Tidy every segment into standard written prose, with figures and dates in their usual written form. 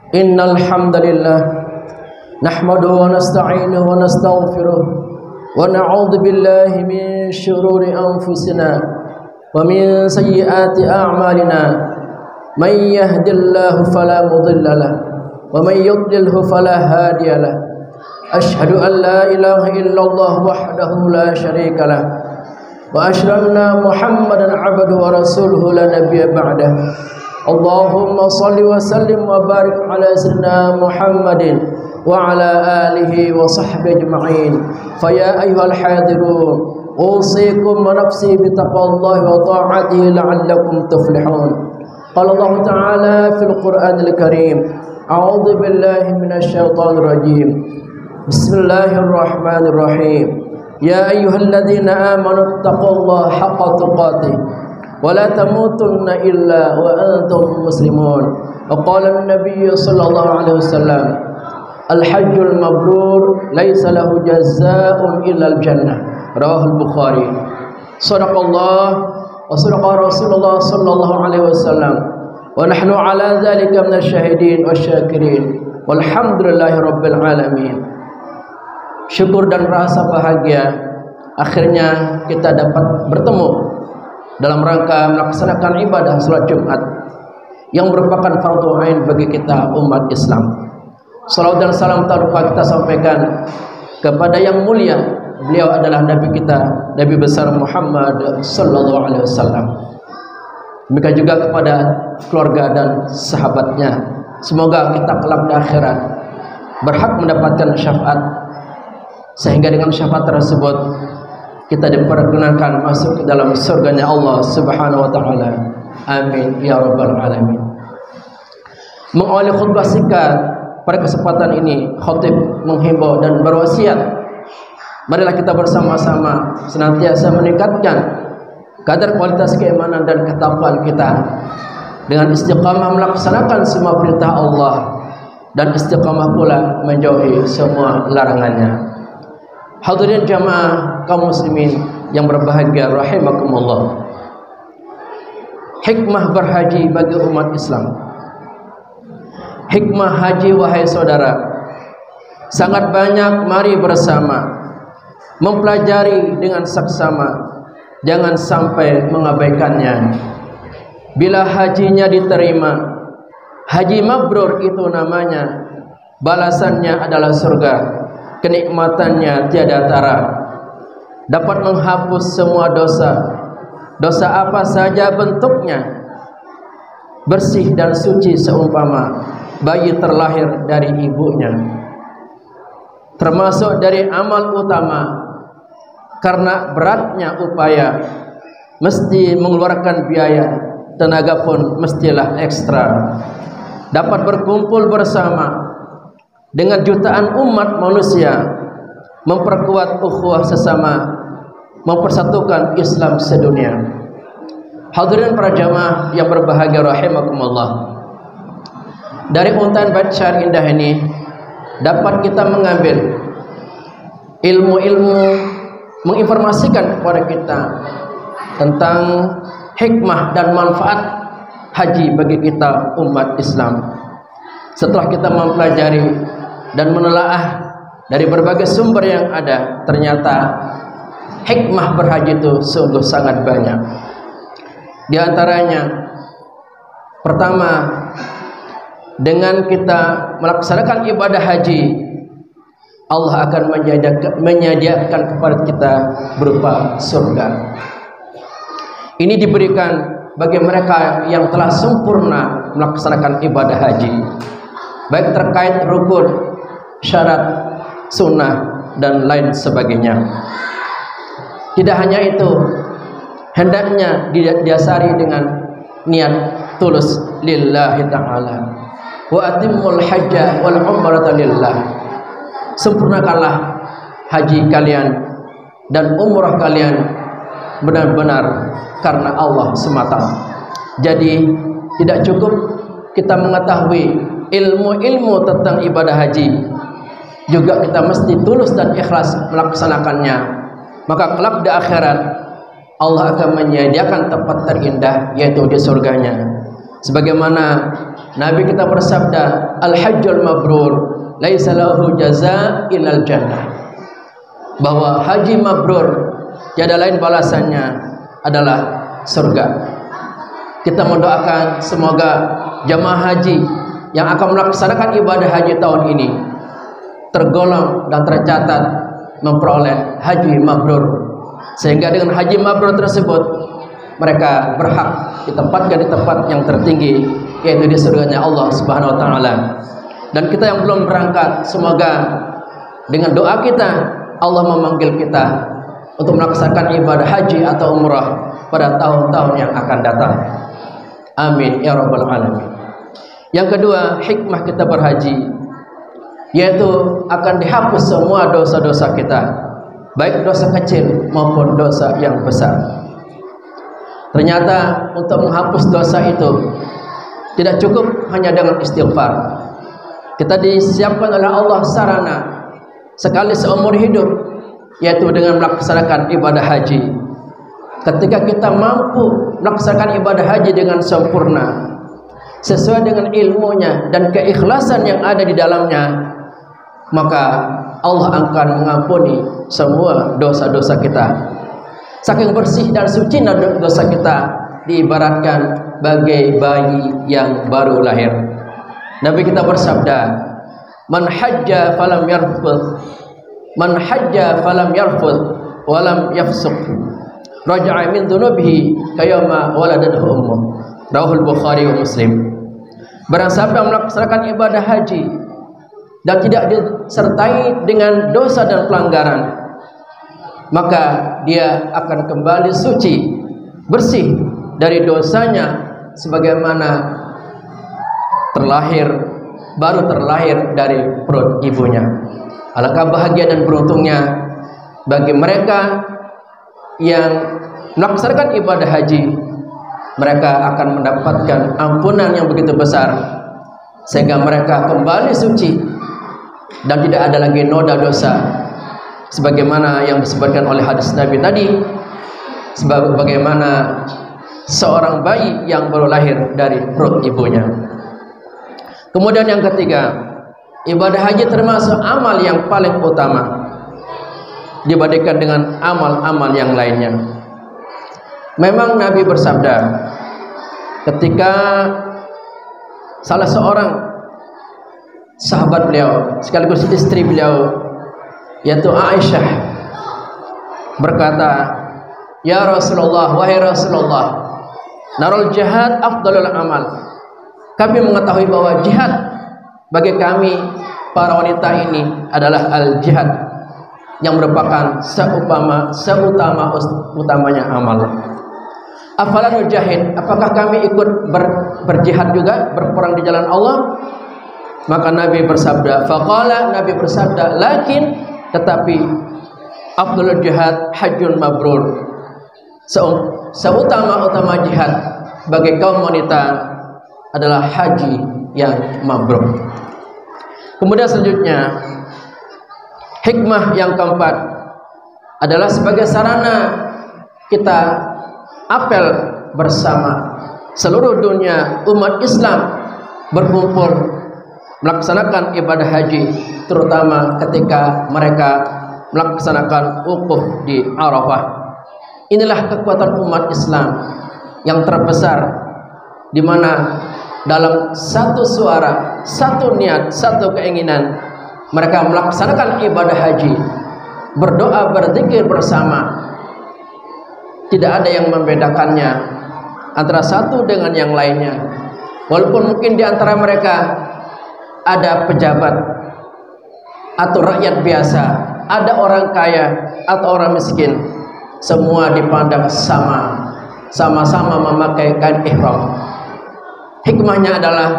Innal hamdalillah nahmaduhu wa nasta'inuhu wa nastaghfiruh wa na'udzu billahi min shururi anfusina wa min sayyiati a'malina. Man yahdihillahu fala mudilla lahu wa man yudlilhu fala hadiya lahu. Asyhadu an la ilaha illallah wahdahu la syarika lahu wa asyhadu anna Muhammadan 'abduhu wa rasuluhu la nabiyya ba'dahu. Allahumma salli wa sallim wa barik ala sayyidina Muhammadin wa ala alihi wa sahbihi ajma'in. Fa ya ayyuhal hadirun, usikum wa nafsi bi taqwallahi wa ta'atihi la'allakum tuflihun. Qala Allah Ta'ala fil Qur'anil Karim, a'udzu billahi minasy syaithanir rajim. Bismillahirrahmanirrahim. Ya ayyuhalladzina amanu taqullaha haqqa tuqatih wa la tamutunna illa wa antum muslimun. Wa qala an-nabiy sallallahu alaihi wasallam, al-hajjul mabrur laisa lahu jazaa'un illa al-jannah. Rawahul Bukhari. Shadaqallah wa sadaqa Rasulullah sallallahu alaihi wasallam wa nahnu ala dzalika minasyahidin wasyakirin walhamdulillahi rabbil alamin. Syukur dan rasa bahagia akhirnya kita dapat bertemu dalam rangka melaksanakan ibadah salat Jumat yang merupakan fardu ain bagi kita umat Islam. Salawat dan salam tak lupa kita sampaikan kepada yang mulia. Beliau adalah Nabi kita, Nabi besar Muhammad sallallahu alaihi wasallam. Demikian juga kepada keluarga dan sahabatnya. Semoga kita kelak di akhirat berhak mendapatkan syafaat, sehingga dengan syafaat tersebut kita diperkenankan masuk ke dalam surganya Allah Subhanahu wa taala. Amin ya rabbal alamin. Mengawali khutbah singkat pada kesempatan ini, khatib menghimbau dan berwasiat, marilah kita bersama-sama senantiasa meningkatkan kadar kualitas keimanan dan ketakwaan kita dengan istiqamah melaksanakan semua perintah Allah dan istiqamah pula menjauhi semua larangannya. Hadirin jamaah kaum muslimin yang berbahagia rahimakumullah. Hikmah berhaji bagi umat Islam. Hikmah haji wahai saudara sangat banyak. Mari bersama mempelajari dengan saksama, jangan sampai mengabaikannya. Bila hajinya diterima, haji mabrur itu namanya, balasannya adalah surga, kenikmatannya tiada tara, dapat menghapus semua dosa, dosa apa saja bentuknya, bersih dan suci seumpama bayi terlahir dari ibunya. Termasuk dari amal utama, karena beratnya upaya, mesti mengeluarkan biaya, tenaga pun mestilah ekstra. Dapat berkumpul bersama dengan jutaan umat manusia, memperkuat ukhuwah sesama, mempersatukan Islam sedunia. Hadirin para jamaah yang berbahagia rahimakumullah. Dari untayan bacaan indah ini dapat kita mengambil ilmu-ilmu, menginformasikan kepada kita tentang hikmah dan manfaat haji bagi kita umat Islam. Setelah kita mempelajari dan menelaah dari berbagai sumber yang ada, ternyata hikmah berhaji itu sungguh sangat banyak. Di antaranya, pertama, dengan kita melaksanakan ibadah haji, Allah akan menyediakan kepada kita berupa surga. Ini diberikan bagi mereka yang telah sempurna melaksanakan ibadah haji, baik terkait rukun, syarat, sunnah, dan lain sebagainya. Tidak hanya itu, hendaknya didasari dengan niat tulus lillahi ta'ala. Wa atimmul hajja wal umrata lillah. Sempurnakanlah haji kalian dan umrah kalian benar-benar karena Allah semata. Jadi tidak cukup kita mengetahui ilmu-ilmu tentang ibadah haji, juga kita mesti tulus dan ikhlas melaksanakannya. Maka kelak di akhirat Allah akan menyediakan tempat terindah, yaitu di surganya. Sebagaimana Nabi kita bersabda, al-hajjul mabrur laisa lahu jazaa illal jannah. Bahwa haji mabrur tiada lain balasannya adalah surga. Kita mendoakan semoga jamaah haji yang akan melaksanakan ibadah haji tahun ini tergolong dan tercatat memperoleh haji mabrur, sehingga dengan haji mabrur tersebut mereka berhak ditempatkan di tempat yang tertinggi, yaitu di surganya Allah Subhanahu wa taala. Dan kita yang belum berangkat, semoga dengan doa kita Allah memanggil kita untuk melaksanakan ibadah haji atau umrah pada tahun-tahun yang akan datang. Amin ya rabbal alamin. Yang kedua, hikmah kita berhaji, yaitu akan dihapus semua dosa-dosa kita, baik dosa kecil maupun dosa yang besar. Ternyata untuk menghapus dosa itu tidak cukup hanya dengan istighfar. Kita disiapkan oleh Allah sarana sekali seumur hidup, yaitu dengan melaksanakan ibadah haji. Ketika kita mampu melaksanakan ibadah haji dengan sempurna, sesuai dengan ilmunya dan keikhlasan yang ada di dalamnya, maka Allah akan mengampuni semua dosa-dosa kita. Saking bersih dan suci dosa kita, diibaratkan bagai bayi yang baru lahir. Nabi kita bersabda, man hajja falam yarfud walam yafsuq raja'a min dhunubihi kayama waladathu ummuh. Rawahul Bukhari wa Muslim. Barang siapa melaksanakan ibadah haji dan tidak disertai dengan dosa dan pelanggaran, maka dia akan kembali suci, bersih dari dosanya sebagaimana baru terlahir dari perut ibunya. Alangkah bahagia dan beruntungnya bagi mereka yang melaksanakan ibadah haji. Mereka akan mendapatkan ampunan yang begitu besar, sehingga mereka kembali suci dan tidak ada lagi noda dosa, sebagaimana yang disebutkan oleh hadis Nabi tadi, sebagaimana seorang bayi yang baru lahir dari perut ibunya. Kemudian yang ketiga, ibadah haji termasuk amal yang paling utama dibandingkan dengan amal-amal yang lainnya. Memang Nabi bersabda, ketika salah seorang sahabat beliau sekaligus istri beliau, yaitu Aisyah, berkata, ya Rasulullah, wahai Rasulullah, narul jihad afdalul amal. Kami mengetahui bahwa jihad bagi kami para wanita ini adalah al-jihad, yang merupakan seutamanya amal. Afalan nujahid, apakah kami ikut berjihad juga, berperang di jalan Allah? Maka Nabi bersabda, faqala, Nabi bersabda, lakin, tetapi afdalul jihad hajjun mabrur. Seutama-utama jihad bagi kaum wanita adalah haji yang mabrur. Kemudian selanjutnya, hikmah yang keempat adalah sebagai sarana kita apel bersama seluruh dunia umat Islam berkumpul melaksanakan ibadah haji, terutama ketika mereka melaksanakan wukuf di Arafah. Inilah kekuatan umat Islam yang terbesar, di mana dalam satu suara, satu niat, satu keinginan mereka melaksanakan ibadah haji, berdoa, berzikir bersama. Tidak ada yang membedakannya antara satu dengan yang lainnya. Walaupun mungkin di antara mereka ada pejabat atau rakyat biasa, ada orang kaya atau orang miskin, semua dipandang sama-sama memakai kain ihram. Hikmahnya adalah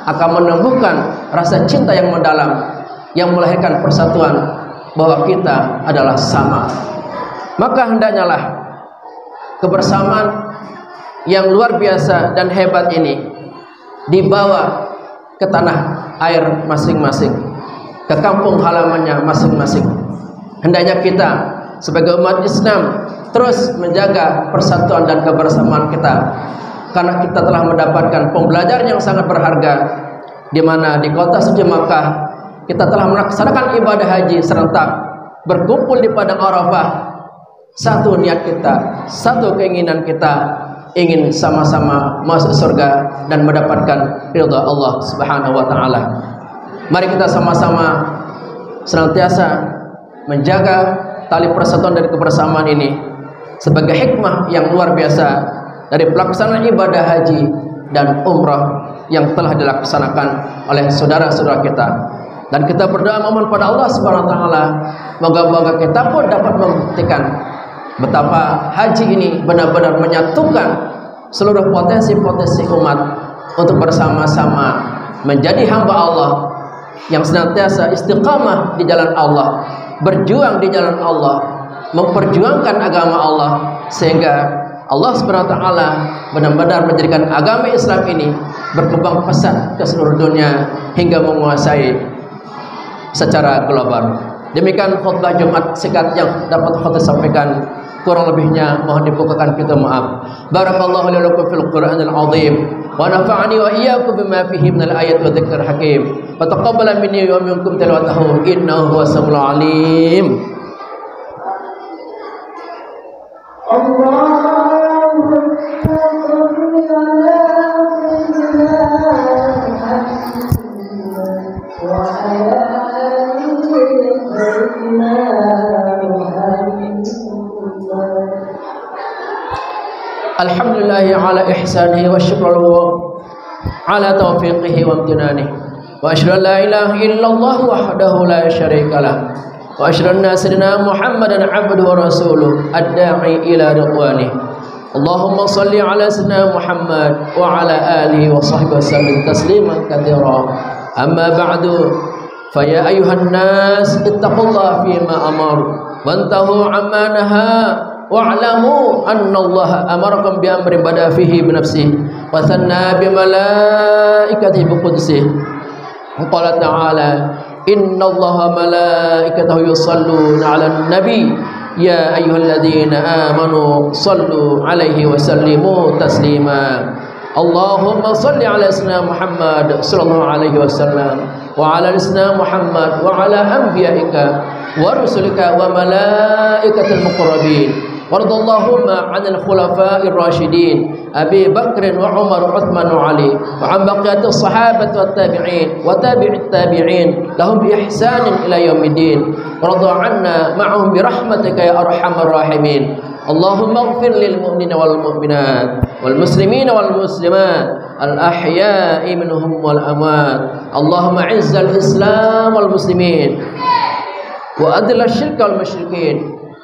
akan menumbuhkan rasa cinta yang mendalam, yang melahirkan persatuan bahwa kita adalah sama. Maka hendaknya lah kebersamaan yang luar biasa dan hebat ini dibawa ke tanah air masing-masing, ke kampung halamannya masing-masing. Hendaknya kita sebagai umat Islam terus menjaga persatuan dan kebersamaan kita, karena kita telah mendapatkan pembelajaran yang sangat berharga, di mana di kota suci Makkah kita telah melaksanakan ibadah haji serentak, berkumpul di padang Arafah. Satu niat kita, satu keinginan kita, ingin sama-sama masuk surga dan mendapatkan ridha Allah Subhanahu wa taala. Mari kita sama-sama senantiasa menjaga tali persatuan dan kebersamaan ini sebagai hikmah yang luar biasa dari pelaksanaan ibadah haji dan umrah yang telah dilaksanakan oleh saudara-saudara kita. Dan kita berdoa memohon pada Allah Subhanahu wa taala, moga-moga kita pun dapat membuktikan betapa haji ini benar-benar menyatukan seluruh potensi-potensi umat untuk bersama-sama menjadi hamba Allah yang senantiasa istiqamah di jalan Allah, berjuang di jalan Allah, memperjuangkan agama Allah, sehingga Allah Subhanahu wa taala benar-benar menjadikan agama Islam ini berkembang pesat ke seluruh dunia hingga menguasai secara global. Demikian khutbah Jumat singkat yang dapat khutbah sampaikan. Kurang lebihnya mohon dibukakan kita maaf. Barakallahu li lakum fil Qur'anil azim wa nafa'ani wa iyyakum bima fihi minal ayati wa dzikril hakim. Wa taqabbala minni wa minkum tilawatahu innahu huwas samiul alim. Alhamdulillahi ala ihsanihi wa syukruhu ala taufiqihi wa amtinanihi wa asyhadu an la ilaha illallah wahdahu la syarika lah wa asyhadu anna sayyidina Muhammadan abduhu wa rasuluh ad-da'i ila ridwani. Allahumma salli ala sayyidina Muhammad wa ala alihi wa sahbihi wasallim tasliman katsira. Amma ba'du, fa ya ayyuhan nas ittaqullaha fima amar wantahu amma naha wa'lamu anna Allah amarakum bi amrin bada fihi bi nafsihi wa sanna bi malaikatihi bi qudsihi. Qala ta'ala inna Allaha malaikatahu yusalluna 'alan nabi ya ayyuhalladzina amanu sallu 'alaihi wa sallimu taslima. Allahumma salli 'ala sayyidina Muhammad sallallahu alaihi wasallam wa 'ala sayyidina Muhammad wa 'ala anbiya'ika wa rusulika wa malaikatil muqarrabin. وارض عن الخلفاء الراشدين أبي بكر وعمر وعثمان وعلي وعن بقية الصحابة والتابعين وتابع التابعين لهم بإحسان إلى يوم الدين وارض عنا معهم برحمتك يا أرحم الراحمين. اللهم اغفر للمؤمنين والمؤمنات والمسلمين والمسلمات الأحياء منهم والأموات. اللهم أعز الإسلام والمسلمين وأذل الشرك والمشركين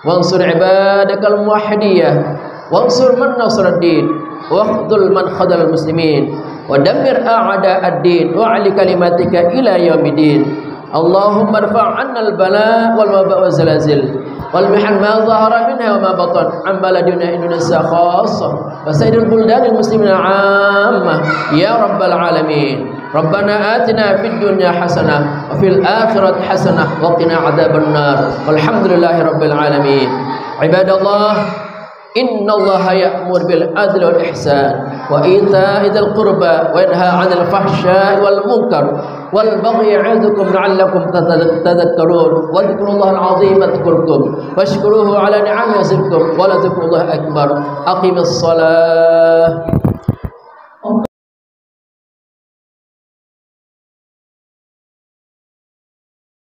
wansur ibadakal muwahhidiyah wansur man nasraddin waqtul man khadal muslimin wa dammir a'da'ad-din wa 'ali kalimatika ila yaumiddin. Allahumma irfa' 'anna al-bala' wal waba' wal zalazil wal mihan ma dhahara minha wa ma batan 'an baladina Indonesia khassah wa sairil buldanil muslimina 'ammah ya rabbal alamin. Rabbana atina fid dunya hasanah wa fil akhirati hasanah wa qina adzaban nar. Walhamdulillahi rabbil alamin. Ibadallah, innallaha ya'muru bil adli wal ihsan wa ita'i dzil qurba wa yanha 'anil fahsya'i wal munkar wal baghi ya'idukum la'allakum tadhakkarun. Wa dzikrullahal 'azima dzikrukum washkuruhu 'ala ni'amihi yazidkum wa la dzikrullahi akbar. Aqimis shalah.